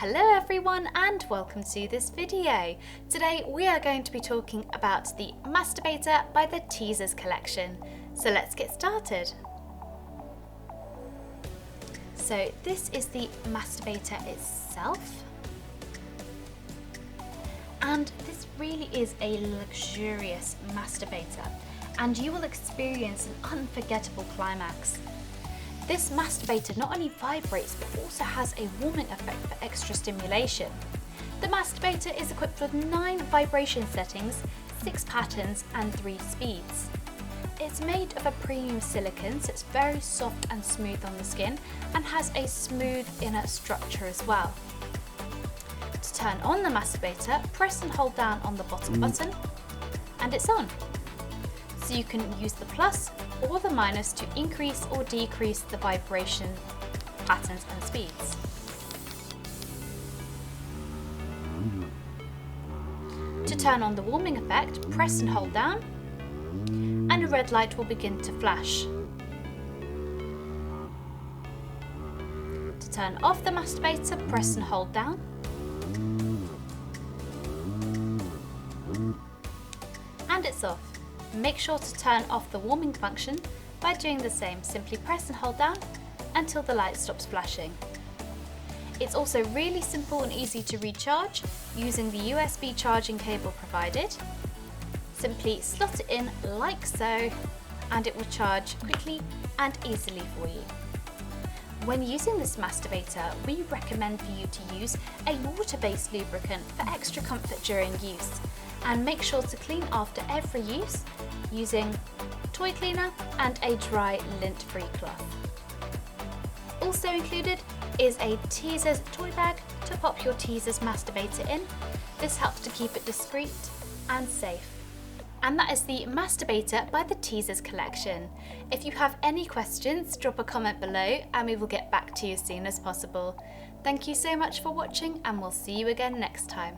Hello everyone and welcome to this video. Today we are going to be talking about the Masturbator by the Teazers collection. So let's get started. So this is the Masturbator itself. And this really is a luxurious masturbator and you will experience an unforgettable climax. This masturbator not only vibrates but also has a warming effect for extra stimulation. The masturbator is equipped with 9 vibration settings, 6 patterns and 3 speeds. It's made of a premium silicone, so it's very soft and smooth on the skin and has a smooth inner structure as well. To turn on the masturbator, press and hold down on the bottom button and it's on. So you can use the plus or the minus to increase or decrease the vibration patterns and speeds. To turn on the warming effect, press and hold down and a red light will begin to flash. To turn off the masturbator, press and hold down and it's off. Make sure to turn off the warming function by doing the same. Simply press and hold down until the light stops flashing. It's also really simple and easy to recharge using the USB charging cable provided. Simply slot it in like so and it will charge quickly and easily for you. When using this masturbator, we recommend for you to use a water-based lubricant for extra comfort during use. And make sure to clean after every use using toy cleaner and a dry lint-free cloth. Also included is a Teazers toy bag to pop your Teazers masturbator in. This helps to keep it discreet and safe. And that is the Masturbator by the Teazers collection. If you have any questions, drop a comment below and we will get back to you as soon as possible. Thank you so much for watching and we'll see you again next time.